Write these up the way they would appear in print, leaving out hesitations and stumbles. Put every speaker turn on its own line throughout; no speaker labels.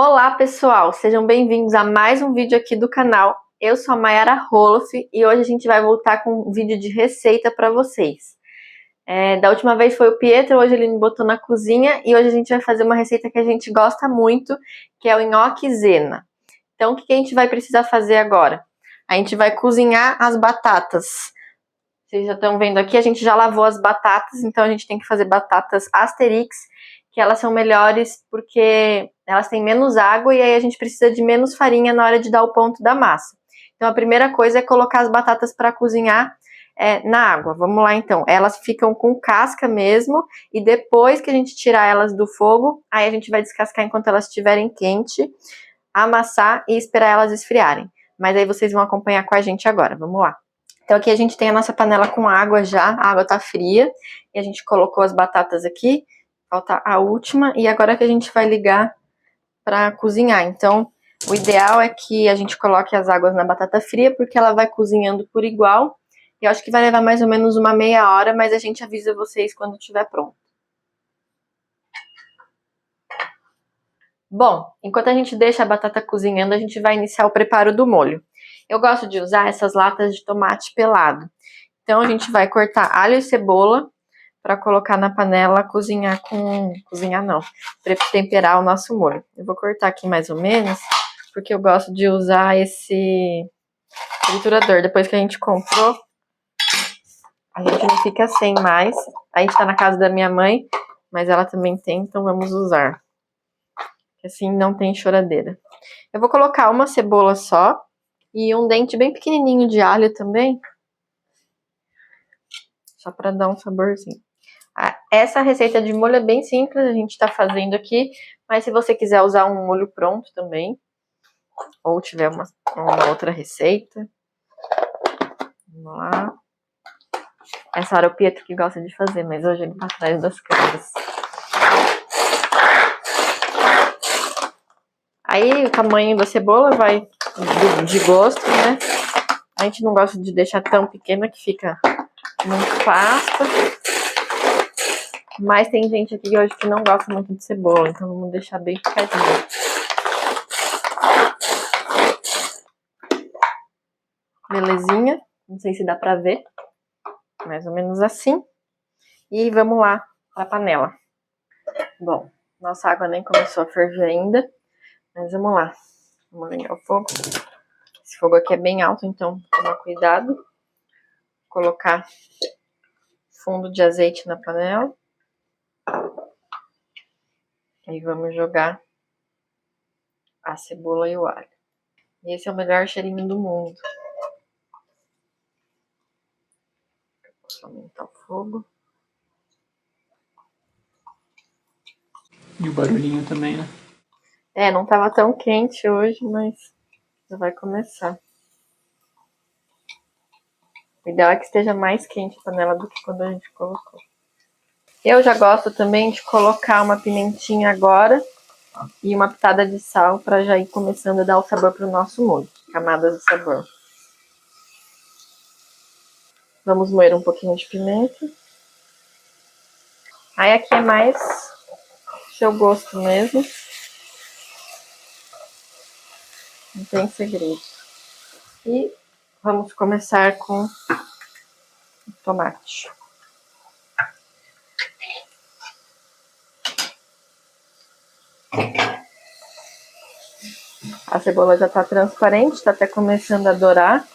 Olá pessoal, sejam bem-vindos a mais um vídeo aqui do canal. Eu sou a Mayara Roloff e hoje a gente vai voltar com um vídeo de receita para vocês. Da última vez foi o Pietro, hoje ele me botou na cozinha e hoje a gente vai fazer uma receita que a gente gosta muito, que é o nhoque Zena. Então o que a gente vai precisar fazer agora? A gente vai cozinhar as batatas. Vocês já estão vendo aqui, a gente já lavou as batatas, então a gente tem que fazer batatas Asterix, que elas são melhores porque elas têm menos água e aí a gente precisa de menos farinha na hora de dar o ponto da massa. Então a primeira coisa é colocar as batatas para cozinhar na água. Vamos lá então. Elas ficam com casca mesmo e depois que a gente tirar elas do fogo, aí a gente vai descascar enquanto elas estiverem quentes, amassar e esperar elas esfriarem. Mas aí vocês vão acompanhar com a gente agora. Vamos lá. Então aqui a gente tem a nossa panela com água já, a água tá fria e a gente colocou as batatas aqui. Falta a última e agora que a gente vai ligar para cozinhar. Então, o ideal é que a gente coloque as águas na batata fria, porque ela vai cozinhando por igual. Eu acho que vai levar mais ou menos uma meia hora, mas a gente avisa vocês quando estiver pronto. Bom, enquanto a gente deixa a batata cozinhando, a gente vai iniciar o preparo do molho. Eu gosto de usar essas latas de tomate pelado. Então, a gente vai cortar alho e cebola para colocar na panela, cozinhar não, para temperar o nosso molho. Eu vou cortar aqui mais ou menos, porque eu gosto de usar esse triturador. Depois que a gente comprou, a gente não fica sem mais. A gente tá na casa da minha mãe, mas ela também tem, então vamos usar. Assim não tem choradeira. Eu vou colocar uma cebola só e um dente bem pequenininho de alho também, só para dar um saborzinho. Essa receita de molho é bem simples, a gente tá fazendo aqui, mas se você quiser usar um molho pronto também, ou tiver uma outra receita, vamos lá. Essa hora é o Pietro que gosta de fazer, mas hoje ele tá atrás das câmeras. Aí o tamanho da cebola vai de gosto, né? A gente não gosta de deixar tão pequena que fica muito pasta. Mas tem gente aqui hoje que não gosta muito de cebola, então vamos deixar bem picadinho. Belezinha, não sei se dá pra ver, mais ou menos assim. E vamos lá pra panela. Bom, nossa água nem começou a ferver ainda, mas vamos lá. Vamos ligar o fogo. Esse fogo aqui é bem alto, então toma cuidado. Colocar fundo de azeite na panela. Aí vamos jogar a cebola e o alho. E esse é o melhor cheirinho do mundo. Posso aumentar o fogo.
E o barulhinho também, né?
Não tava tão quente hoje, mas já vai começar. O ideal é que esteja mais quente a panela do que quando a gente colocou. Eu já gosto também de colocar uma pimentinha agora e uma pitada de sal para já ir começando a dar o sabor para o nosso molho. Camadas de sabor. Vamos moer um pouquinho de pimenta. Aí aqui é mais seu gosto mesmo. Não tem segredo. E vamos começar com o tomate. A cebola já está transparente, está até começando a dourar.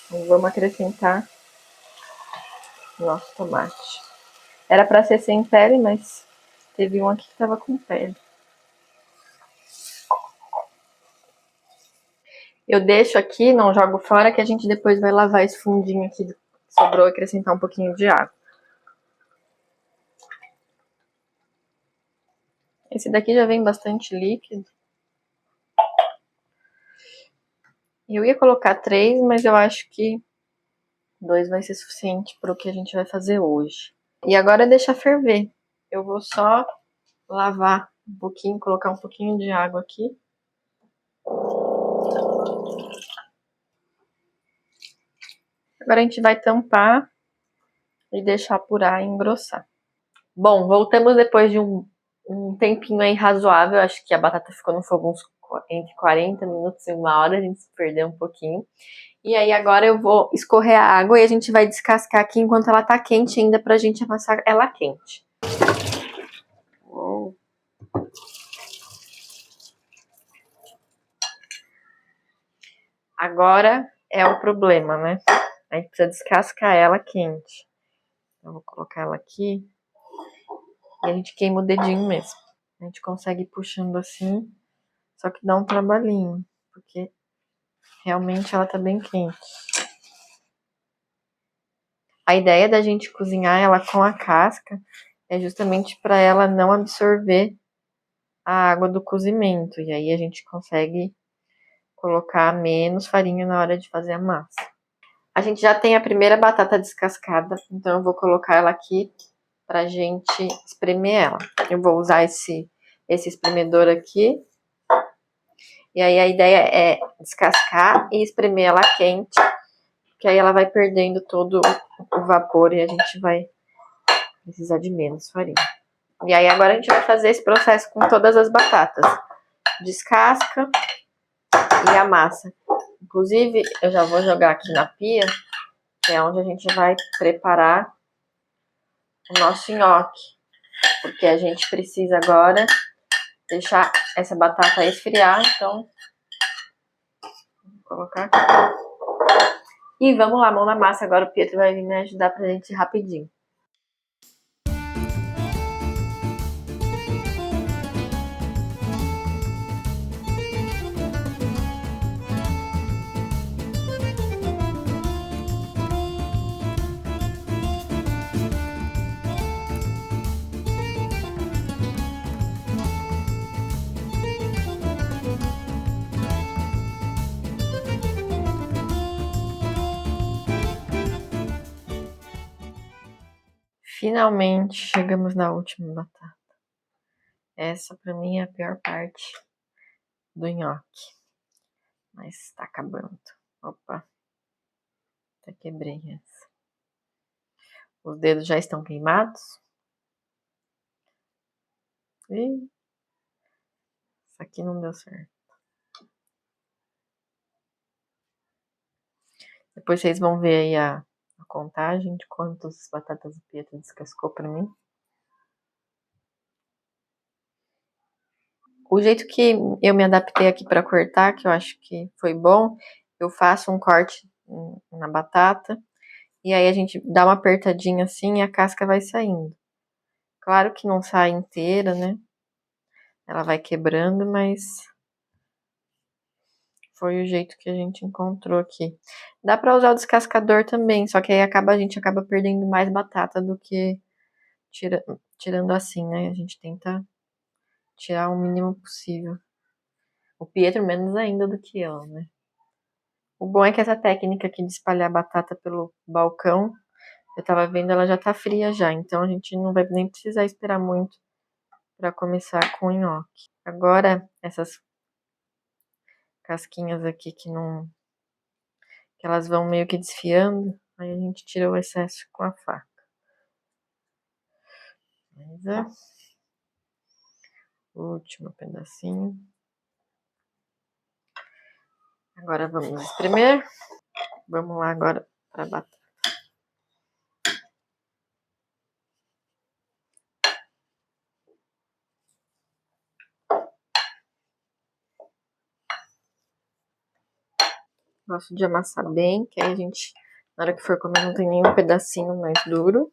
Então vamos acrescentar o nosso tomate. Era para ser sem pele, mas teve um aqui que estava com pele. Eu deixo aqui, não jogo fora, que a gente depois vai lavar esse fundinho aqui que sobrou e acrescentar um pouquinho de água. Esse daqui já vem bastante líquido. Eu ia colocar 3, mas eu acho que 2 vai ser suficiente para o que a gente vai fazer hoje. E agora é deixar ferver. Eu vou só lavar um pouquinho, colocar um pouquinho de água aqui. Agora a gente vai tampar e deixar apurar e engrossar. Bom, voltamos depois de um um tempinho aí razoável. Acho que a batata ficou no fogo entre 40 minutos e 1 hora. A gente se perdeu um pouquinho. E aí agora eu vou escorrer a água e a gente vai descascar aqui enquanto ela tá quente ainda, pra gente amassar ela quente. Uou. Agora é o problema, né? A gente precisa descascar ela quente. Eu vou colocar ela aqui e a gente queima o dedinho mesmo. A gente consegue ir puxando assim, só que dá um trabalhinho, porque realmente ela tá bem quente. A ideia da gente cozinhar ela com a casca é justamente para ela não absorver a água do cozimento. E aí a gente consegue colocar menos farinha na hora de fazer a massa. A gente já tem a primeira batata descascada, então eu vou colocar ela aqui pra gente espremer ela. Eu vou usar esse espremedor aqui. E aí a ideia é descascar e espremer ela quente, que aí ela vai perdendo todo o vapor e a gente vai precisar de menos farinha. E aí agora a gente vai fazer esse processo com todas as batatas. Descasca e amassa. Inclusive, eu já vou jogar aqui na pia, que é onde a gente vai preparar o nosso nhoque. Porque a gente precisa agora deixar essa batata esfriar, então vou colocar aqui. E vamos lá, mão na massa. Agora o Pietro vai vir me ajudar pra gente ir rapidinho. Finalmente chegamos na última batata. Essa pra mim é a pior parte do nhoque. Mas tá acabando. Opa. Até quebrei essa. Os dedos já estão queimados. Ih. Isso aqui não deu certo. Depois vocês vão ver aí a contagem de quantas batatas o Pietro descascou pra mim. O jeito que eu me adaptei aqui para cortar, que eu acho que foi bom, eu faço um corte na batata e aí a gente dá uma apertadinha assim e a casca vai saindo. Claro que não sai inteira, né? Ela vai quebrando, mas foi o jeito que a gente encontrou aqui. Dá para usar o descascador também, só que aí a gente acaba perdendo mais batata do que tirando assim, né? A gente tenta tirar o mínimo possível. O Pietro menos ainda do que eu, né? O bom é que essa técnica aqui de espalhar batata pelo balcão, eu tava vendo, ela já tá fria já, então a gente não vai nem precisar esperar muito para começar com o nhoque. Agora, essas casquinhas aqui que elas vão meio que desfiando, aí a gente tira o excesso com a faca. Beleza? Último pedacinho. Agora vamos espremer. Vamos lá agora para a batata. Gosto de amassar bem, que aí a gente, na hora que for comer, não tem nenhum pedacinho mais duro.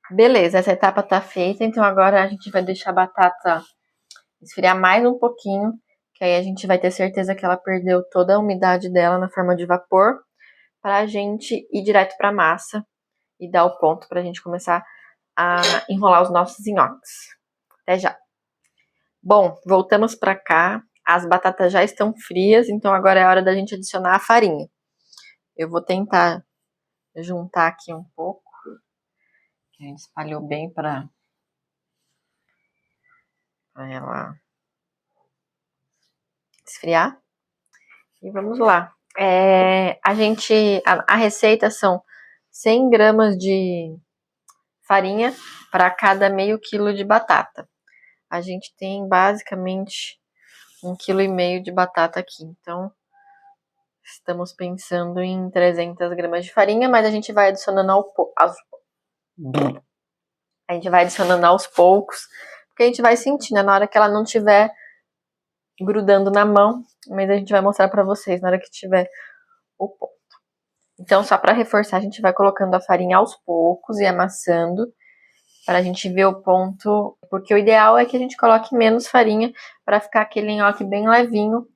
Beleza, essa etapa tá feita, então agora a gente vai deixar a batata esfriar mais um pouquinho, que aí a gente vai ter certeza que ela perdeu toda a umidade dela na forma de vapor, pra gente ir direto pra massa e dar o ponto pra gente começar a enrolar os nossos nhoques. Até já! Bom, voltamos pra cá, as batatas já estão frias, então agora é a hora da gente adicionar a farinha. Eu vou tentar juntar aqui um pouco, que a gente espalhou bem pra ela esfriar. E vamos lá. A receita são 100 gramas de farinha para cada meio quilo de batata. A gente tem basicamente 1,5 kg de batata aqui, então estamos pensando em 300 gramas de farinha, mas a gente vai adicionando aos poucos, porque a gente vai sentindo, na hora que ela não estiver grudando na mão, mas a gente vai mostrar para vocês na hora que tiver o ponto. Então, só para reforçar, a gente vai colocando a farinha aos poucos e amassando, para a gente ver o ponto, porque o ideal é que a gente coloque menos farinha para ficar aquele nhoque bem levinho.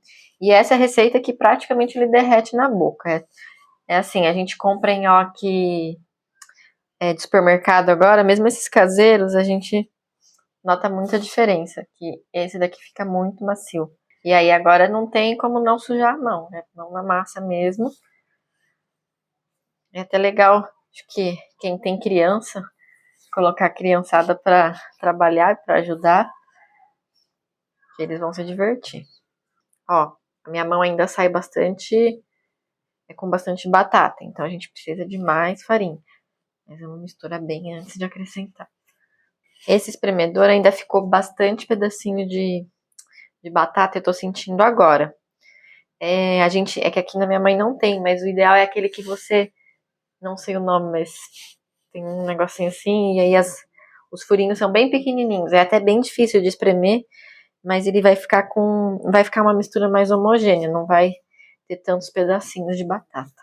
E essa é a receita que praticamente ele derrete na boca. É assim, a gente compra nhoque de supermercado agora, mesmo esses caseiros, a gente nota muita diferença, que esse daqui fica muito macio. E aí agora não tem como não sujar a mão, né? Mão na massa mesmo. É até legal, acho que quem tem criança, colocar a criançada para trabalhar, para ajudar, que eles vão se divertir. Ó, a minha mão ainda sai bastante, com bastante batata, então a gente precisa de mais farinha. Mas vamos misturar bem antes de acrescentar. Esse espremedor ainda ficou bastante pedacinho de batata, eu tô sentindo agora. É que aqui na minha mãe não tem, mas o ideal é aquele que você, não sei o nome, mas tem um negocinho assim, e aí os furinhos são bem pequenininhos, é até bem difícil de espremer, mas ele vai ficar uma mistura mais homogênea, não vai ter tantos pedacinhos de batata.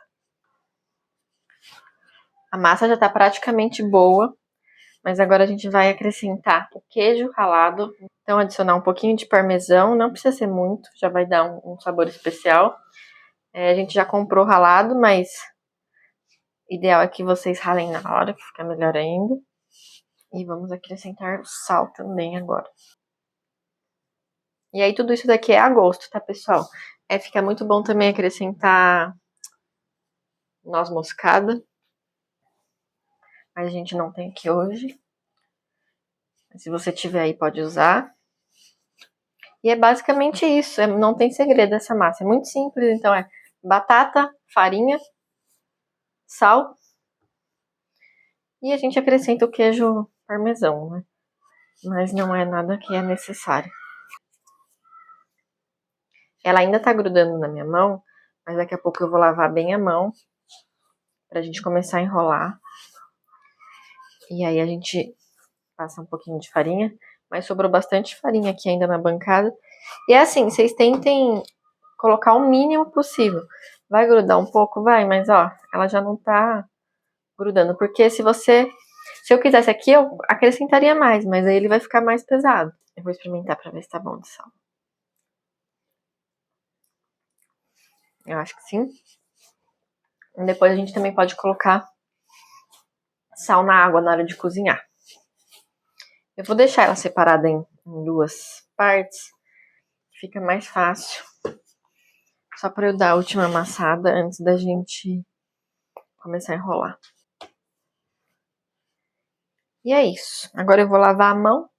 A massa já tá praticamente boa, mas agora a gente vai acrescentar o queijo ralado. Então, adicionar um pouquinho de parmesão, não precisa ser muito, já vai dar um sabor especial. A gente já comprou ralado, mas ideal é que vocês ralem na hora, que fica melhor ainda. E vamos acrescentar o sal também agora. E aí tudo isso daqui é a gosto, tá, pessoal? Fica muito bom também acrescentar noz moscada. Mas a gente não tem aqui hoje. Mas se você tiver aí, pode usar. E é basicamente isso, não tem segredo essa massa. É muito simples, então é batata, farinha, sal. E a gente acrescenta o queijo parmesão, né? Mas não é nada que é necessário. Ela ainda tá grudando na minha mão, mas daqui a pouco eu vou lavar bem a mão pra gente começar a enrolar. E aí a gente passa um pouquinho de farinha, mas sobrou bastante farinha aqui ainda na bancada. E é assim, vocês tentem colocar o mínimo possível. Vai grudar um pouco? Vai, mas ó, ela já não tá grudando. Porque se eu quisesse aqui, eu acrescentaria mais, mas aí ele vai ficar mais pesado. Eu vou experimentar pra ver se tá bom de sal. Eu acho que sim. E depois a gente também pode colocar sal na água na hora de cozinhar. Eu vou deixar ela separada em duas partes, fica mais fácil. Só para eu dar a última amassada antes da gente começar a enrolar. E é isso. Agora eu vou lavar a mão.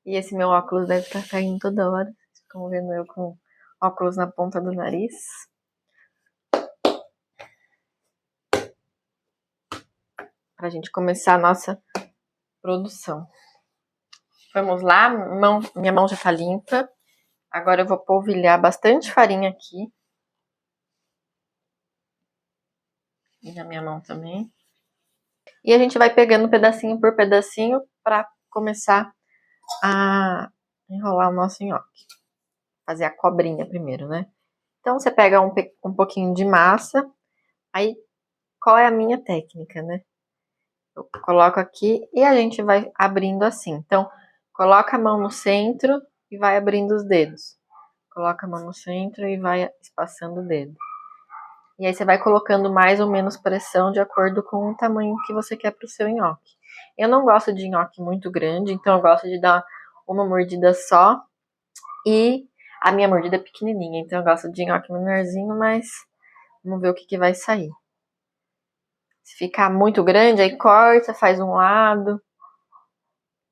E esse meu óculos deve estar caindo toda hora. Vocês estão vendo eu com óculos na ponta do nariz. Pra gente começar a nossa produção. Vamos lá, minha mão já tá limpa. Agora eu vou polvilhar bastante farinha aqui. E na minha mão também. E a gente vai pegando pedacinho por pedacinho para começar a enrolar o nosso nhoque. Fazer a cobrinha primeiro, né? Então você pega um pouquinho de massa. Aí, qual é a minha técnica, né? Eu coloco aqui e a gente vai abrindo assim. Então, coloca a mão no centro e vai abrindo os dedos. Coloca a mão no centro e vai espaçando o dedo. E aí você vai colocando mais ou menos pressão de acordo com o tamanho que você quer para o seu nhoque. Eu não gosto de nhoque muito grande, então eu gosto de dar uma mordida só. E a minha mordida é pequenininha, então eu gosto de nhoque menorzinho, mas vamos ver o que vai sair. Se ficar muito grande, aí corta, faz um lado.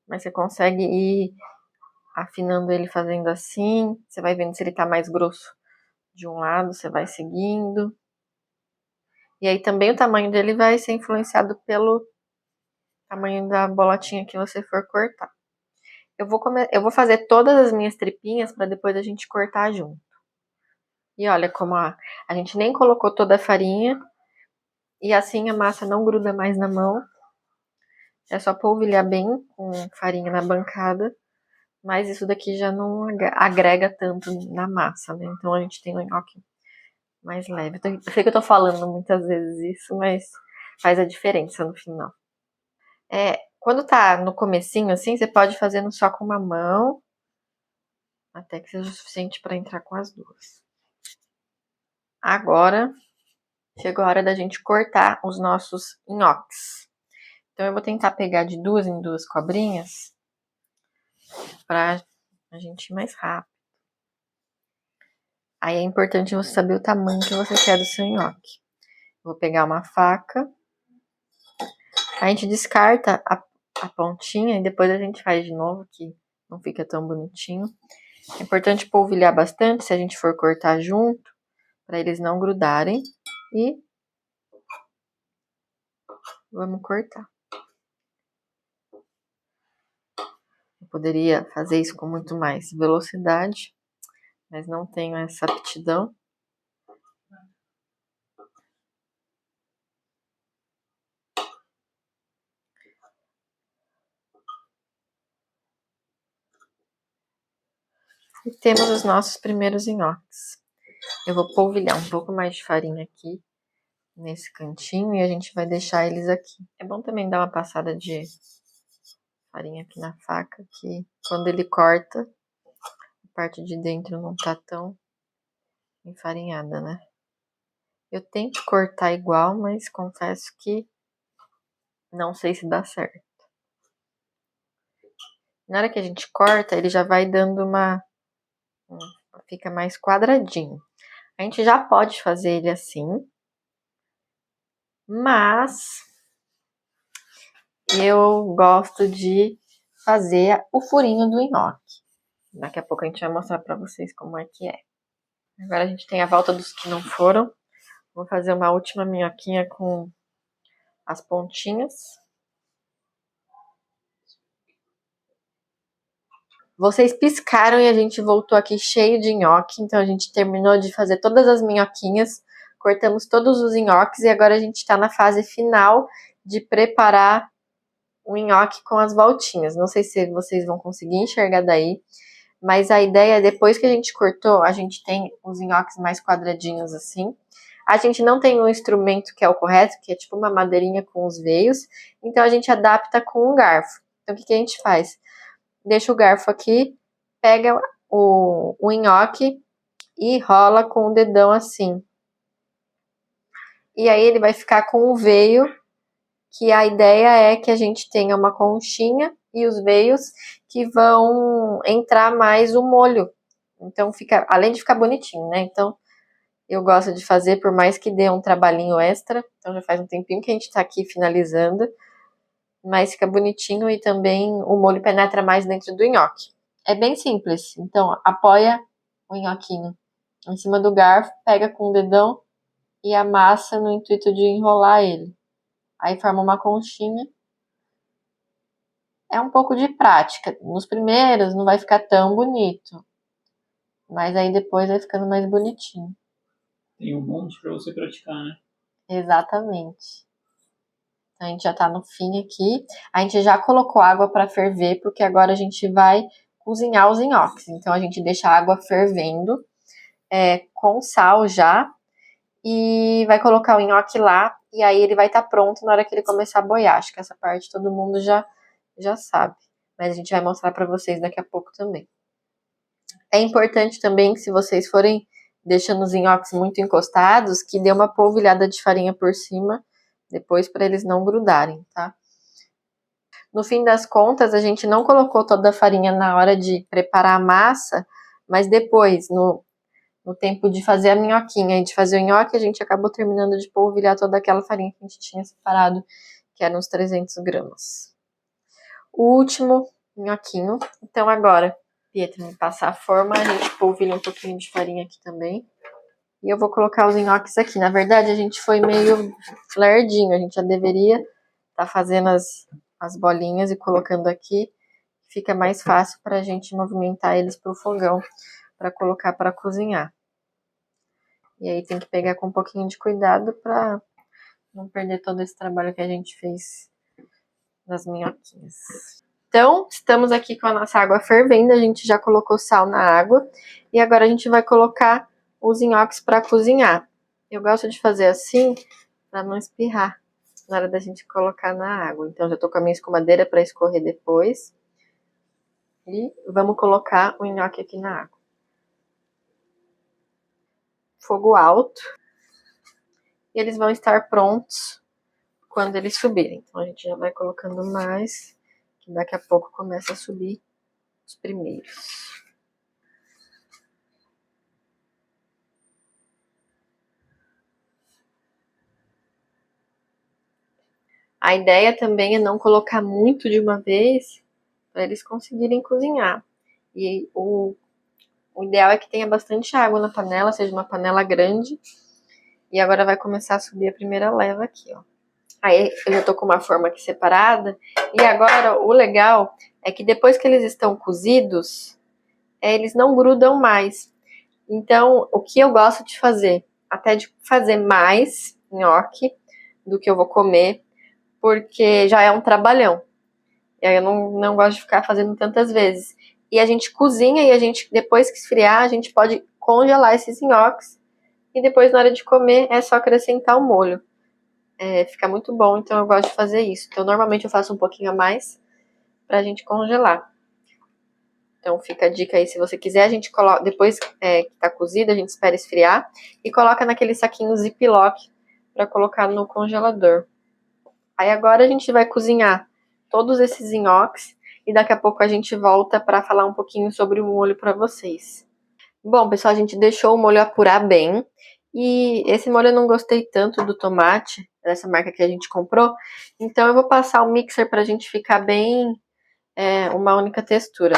Mas você consegue ir afinando ele fazendo assim. Você vai vendo se ele tá mais grosso de um lado, você vai seguindo. E aí também o tamanho dele vai ser influenciado pelo tamanho da bolotinha que você for cortar. Eu vou fazer todas as minhas tripinhas para depois a gente cortar junto. E olha como a gente nem colocou toda a farinha. E assim a massa não gruda mais na mão. É só polvilhar bem com farinha na bancada. Mas isso daqui já não agrega tanto na massa, né? Então a gente tem um nhoque mais leve. Eu sei que eu tô falando muitas vezes isso, mas faz a diferença no final. Quando tá no comecinho assim, você pode fazendo só com uma mão. Até que seja o suficiente para entrar com as duas. Agora, chegou a hora da gente cortar os nossos nhoques. Então, eu vou tentar pegar de 2 em 2 cobrinhas pra a gente ir mais rápido. Aí é importante você saber o tamanho que você quer do seu nhoque. Vou pegar uma faca. A gente descarta a pontinha e depois a gente faz de novo, que não fica tão bonitinho. É importante polvilhar bastante se a gente for cortar junto, para eles não grudarem. E vamos cortar. Eu poderia fazer isso com muito mais velocidade, mas não tenho essa aptidão. E temos os nossos primeiros nhoques. Eu vou polvilhar um pouco mais de farinha aqui, nesse cantinho, e a gente vai deixar eles aqui. É bom também dar uma passada de farinha aqui na faca, que quando ele corta, a parte de dentro não tá tão enfarinhada, né? Eu tento cortar igual, mas confesso que não sei se dá certo. Na hora que a gente corta, ele já vai dando fica mais quadradinho. A gente já pode fazer ele assim, mas eu gosto de fazer o furinho do nhoque. Daqui a pouco a gente vai mostrar pra vocês como é que é. Agora a gente tem a volta dos que não foram. Vou fazer uma última minhoquinha com as pontinhas. Vocês piscaram e a gente voltou aqui cheio de nhoque. Então a gente terminou de fazer todas as minhoquinhas. Cortamos todos os nhoques e agora a gente tá na fase final de preparar o nhoque com as voltinhas. Não sei se vocês vão conseguir enxergar daí, mas a ideia é, depois que a gente cortou, a gente tem os nhoques mais quadradinhos assim. A gente não tem um instrumento que é o correto, que é tipo uma madeirinha com os veios, então a gente adapta com um garfo. Então o que a gente faz? Deixa o garfo aqui, pega o nhoque e rola com o dedão assim. E aí ele vai ficar com o veio, que a ideia é que a gente tenha uma conchinha e os veios que vão entrar mais o molho. Então fica, além de ficar bonitinho, né? Então eu gosto de fazer, por mais que dê um trabalhinho extra. Então já faz um tempinho que a gente tá aqui finalizando, mas fica bonitinho e também o molho penetra mais dentro do nhoque. É bem simples. Então apoia o nhoquinho em cima do garfo, pega com o dedão e amassa no intuito de enrolar ele. Aí forma uma conchinha. É um pouco de prática. Nos primeiros não vai ficar tão bonito, mas aí depois vai ficando mais bonitinho.
Tem um monte pra você praticar, né?
Exatamente. A gente já tá no fim aqui. A gente já colocou água para ferver, porque agora a gente vai cozinhar os nhoques. Então a gente deixa a água fervendo, com sal já, e vai colocar o nhoque lá, e aí ele vai estar pronto na hora que ele começar a boiar. Acho que essa parte todo mundo já sabe, mas a gente vai mostrar para vocês daqui a pouco também. É importante também que, se vocês forem deixando os nhoques muito encostados, que dê uma polvilhada de farinha por cima, depois, para eles não grudarem, tá? No fim das contas, a gente não colocou toda a farinha na hora de preparar a massa, mas depois, no tempo de fazer a minhoquinha e de fazer o nhoque, a gente acabou terminando de polvilhar toda aquela farinha que a gente tinha separado, que eram uns 300 gramas. O último nhoquinho. Então agora, Pietro me passar a forma, a gente polvilha um pouquinho de farinha aqui também. E eu vou colocar os nhoques aqui. Na verdade, a gente foi meio lerdinho, a gente já deveria estar fazendo as bolinhas e colocando aqui, fica mais fácil para a gente movimentar eles para o fogão, para colocar para cozinhar. E aí tem que pegar com um pouquinho de cuidado para não perder todo esse trabalho que a gente fez nas minhoquinhas. Então, estamos aqui com a nossa água fervendo, a gente já colocou sal na água e agora a gente vai colocar os nhoques para cozinhar. Eu gosto de fazer assim para não espirrar na hora da gente colocar na água. Então, já tô com a minha escumadeira para escorrer depois. E vamos colocar o nhoque aqui na água. Fogo alto. E eles vão estar prontos quando eles subirem. Então, a gente já vai colocando mais, que daqui a pouco começa a subir os primeiros. A ideia também é não colocar muito de uma vez, para eles conseguirem cozinhar. E o ideal é que tenha bastante água na panela, seja uma panela grande. E agora vai começar a subir a primeira leva aqui, ó. Aí eu já tô com uma forma aqui separada. E agora o legal é que depois que eles estão cozidos, eles não grudam mais. Então, o que eu gosto de fazer? Até de fazer mais nhoque do que eu vou comer, porque já é um trabalhão. E aí eu não gosto de ficar fazendo tantas vezes. E a gente cozinha e a gente, depois que esfriar, a gente pode congelar esses nhoques. E depois, na hora de comer, é só acrescentar o molho. Fica muito bom, então eu gosto de fazer isso. Então, normalmente eu faço um pouquinho a mais pra gente congelar. Então, fica a dica aí, se você quiser, a gente coloca, depois que tá cozido, a gente espera esfriar e coloca naquele saquinho Ziploc pra colocar no congelador. Aí agora a gente vai cozinhar todos esses nhoques e daqui a pouco a gente volta pra falar um pouquinho sobre o molho pra vocês. Bom, pessoal, a gente deixou o molho apurar bem. E esse molho eu não gostei tanto do tomate, dessa marca que a gente comprou. Então eu vou passar o mixer pra gente ficar bem uma única textura.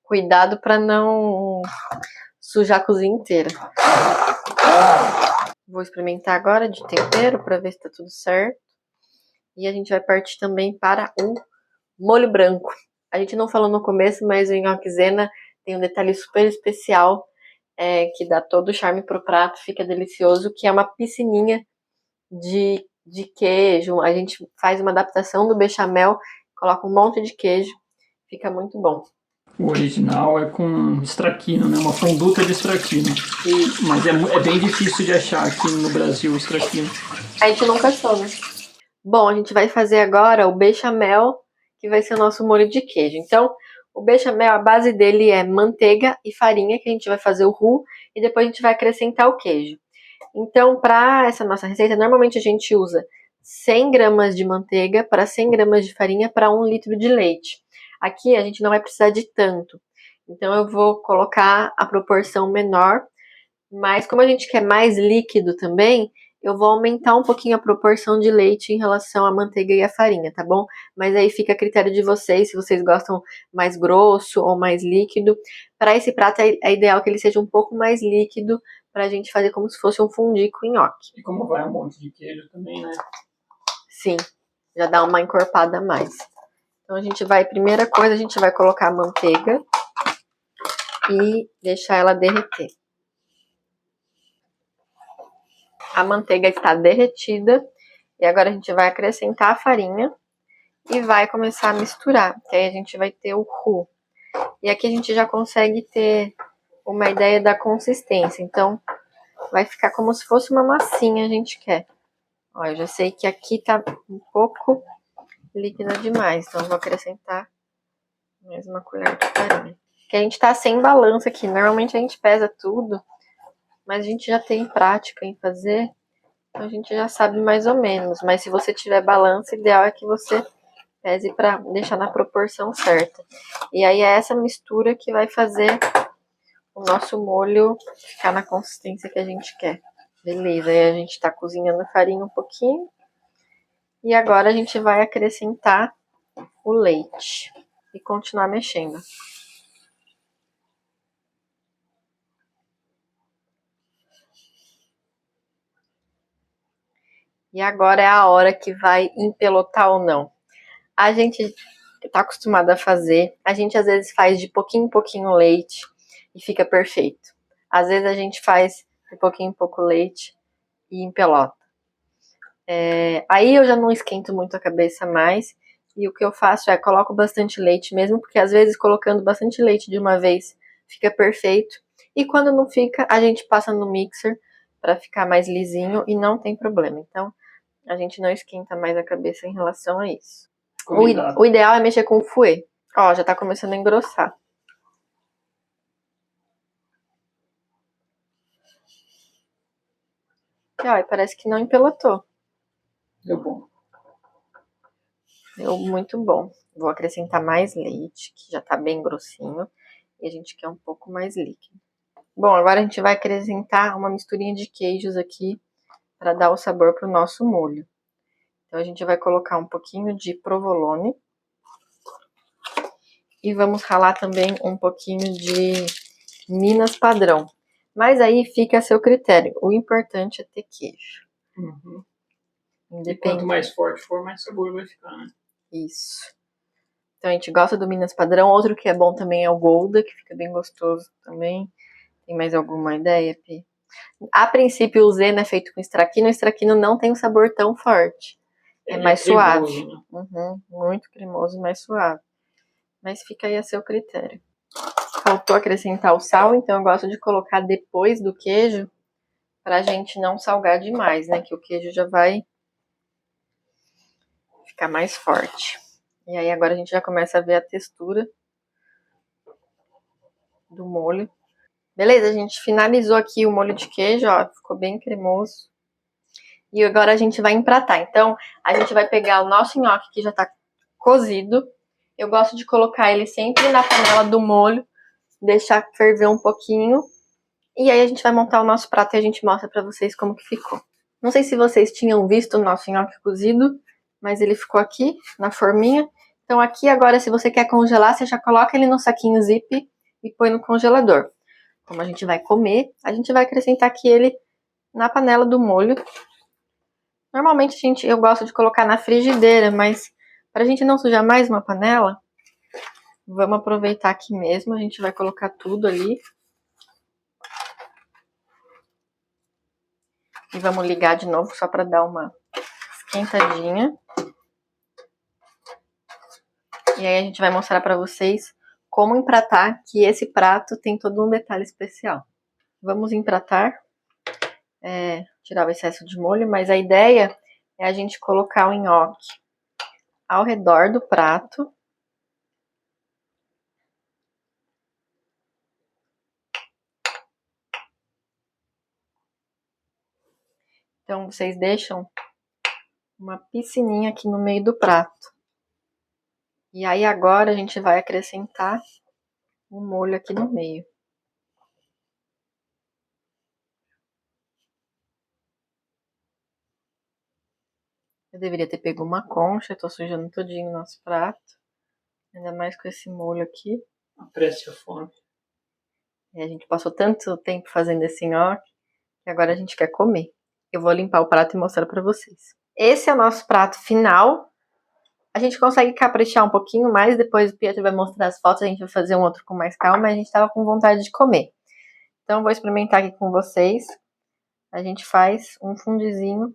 Cuidado pra não sujar a cozinha inteira. Vou experimentar agora de tempero pra ver se tá tudo certo. E a gente vai partir também para o molho branco. A gente não falou no começo, mas o nhoquezena tem um detalhe super especial que dá todo o charme pro prato, fica delicioso, que é uma piscininha de queijo. A gente faz uma adaptação do bechamel, coloca um monte de queijo, fica muito bom.
O original é com estraquino, né? Uma fonduta de estraquino. Mas é bem difícil de achar aqui no Brasil o estraquino.
A gente nunca achou, né? Bom, a gente vai fazer agora o bechamel, que vai ser o nosso molho de queijo. Então, o bechamel, a base dele é manteiga e farinha, que a gente vai fazer o roux, e depois a gente vai acrescentar o queijo. Então, para essa nossa receita, normalmente a gente usa 100 gramas de manteiga para 100 gramas de farinha para 1 litro de leite. Aqui a gente não vai precisar de tanto. Então, eu vou colocar a proporção menor, mas como a gente quer mais líquido também, eu vou aumentar um pouquinho a proporção de leite em relação à manteiga e à farinha, tá bom? Mas aí fica a critério de vocês, se vocês gostam mais grosso ou mais líquido. Para esse prato é ideal que ele seja um pouco mais líquido, pra gente fazer como se fosse um fondue com nhoque.
E como vai um monte de queijo também, né?
Sim, já dá uma encorpada a mais. Então a gente vai, primeira coisa, a gente vai colocar a manteiga e deixar ela derreter. A manteiga está derretida e agora a gente vai acrescentar a farinha e vai começar a misturar, que aí a gente vai ter o roux. E aqui a gente já consegue ter uma ideia da consistência, então vai ficar como se fosse uma massinha, a gente quer. Ó, eu já sei que aqui tá um pouco líquida demais, então eu vou acrescentar mais uma colher de farinha. Que a gente tá sem balança aqui, normalmente a gente pesa tudo, mas a gente já tem prática em fazer, então a gente já sabe mais ou menos. Mas se você tiver balança, o ideal é que você pese para deixar na proporção certa. E aí é essa mistura que vai fazer o nosso molho ficar na consistência que a gente quer. Beleza, aí a gente tá cozinhando a farinha um pouquinho. E agora a gente vai acrescentar o leite e continuar mexendo. E agora é a hora que vai empelotar ou não. A gente tá acostumado a fazer. A gente às vezes faz de pouquinho em pouquinho leite e fica perfeito. Às vezes a gente faz de pouquinho em pouco leite e empelota. Aí eu já não esquento muito a cabeça mais. E o que eu faço é coloco bastante leite mesmo, porque às vezes colocando bastante leite de uma vez fica perfeito. E quando não fica, a gente passa no mixer para ficar mais lisinho e não tem problema. Então, a gente não esquenta mais a cabeça em relação a isso. O ideal é mexer com o fouet. Ó, já tá começando a engrossar. E ó, parece que não empelotou.
Deu bom.
Deu muito bom. Vou acrescentar mais leite, que já tá bem grossinho. E a gente quer um pouco mais líquido. Bom, agora a gente vai acrescentar uma misturinha de queijos aqui para dar o sabor pro nosso molho. Então a gente vai colocar um pouquinho de provolone. E vamos ralar também um pouquinho de Minas padrão. Mas aí fica a seu critério. O importante é ter queijo.
Uhum. E quanto mais forte for, mais sabor vai ficar, né?
Isso. Então a gente gosta do Minas padrão. Outro que é bom também é o Gouda, que fica bem gostoso também. Tem mais alguma ideia, Pi? A princípio o Zena é feito com estraquino. O estraquino não tem um sabor tão forte. É mais
cremoso,
suave.
né?
Uhum, muito cremoso e mais suave. Mas fica aí a seu critério. Faltou acrescentar o sal, então eu gosto de colocar depois do queijo, pra gente não salgar demais, né? Que o queijo já vai ficar mais forte. E aí agora a gente já começa a ver a textura do molho. Beleza, a gente finalizou aqui o molho de queijo, ó, ficou bem cremoso. E agora a gente vai empratar. Então, a gente vai pegar o nosso nhoque que já tá cozido. Eu gosto de colocar ele sempre na panela do molho, deixar ferver um pouquinho. E aí a gente vai montar o nosso prato e a gente mostra pra vocês como que ficou. Não sei se vocês tinham visto o nosso nhoque cozido, mas ele ficou aqui na forminha. Então aqui agora, se você quer congelar, você já coloca ele no saquinho zip e põe no congelador. Como a gente vai comer, a gente vai acrescentar aqui ele na panela do molho. Normalmente eu gosto de colocar na frigideira, mas pra gente não sujar mais uma panela, vamos aproveitar aqui mesmo. A gente vai colocar tudo ali. E vamos ligar de novo só para dar uma esquentadinha. E aí a gente vai mostrar para vocês como empratar, que esse prato tem todo um detalhe especial. Vamos empratar, tirar o excesso de molho, mas a ideia é a gente colocar o nhoque ao redor do prato. Então vocês deixam uma piscininha aqui no meio do prato. E aí agora a gente vai acrescentar o molho aqui no meio. Eu deveria ter pego uma concha, tô sujando todinho o nosso prato. Ainda mais com esse molho aqui.
Apresse a fome.
E a gente passou tanto tempo fazendo esse nhoque que agora a gente quer comer. Eu vou limpar o prato e mostrar pra vocês. Esse é o nosso prato final. A gente consegue caprichar um pouquinho mais, depois o Pietro vai mostrar as fotos, a gente vai fazer um outro com mais calma, mas a gente tava com vontade de comer. Então eu vou experimentar aqui com vocês. A gente faz um fundizinho.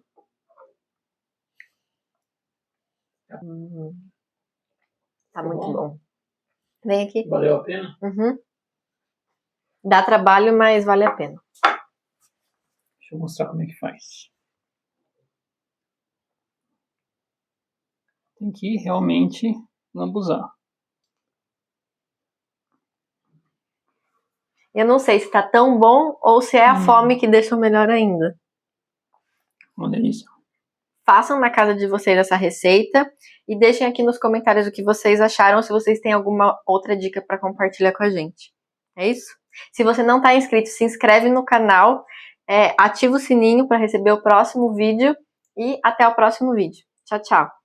Tá muito bom. Vem aqui.
Valeu a pena?
Uhum. Dá trabalho, mas vale a pena.
Deixa eu mostrar como é que faz. Tem que realmente lambuzar.
Eu não sei se tá tão bom ou se é a fome que deixa melhor ainda.
Uma delícia.
Façam na casa de vocês essa receita e deixem aqui nos comentários o que vocês acharam, se vocês têm alguma outra dica para compartilhar com a gente. É isso? Se você não está inscrito, se inscreve no canal, ativa o sininho para receber o próximo vídeo e até o próximo vídeo. Tchau, tchau!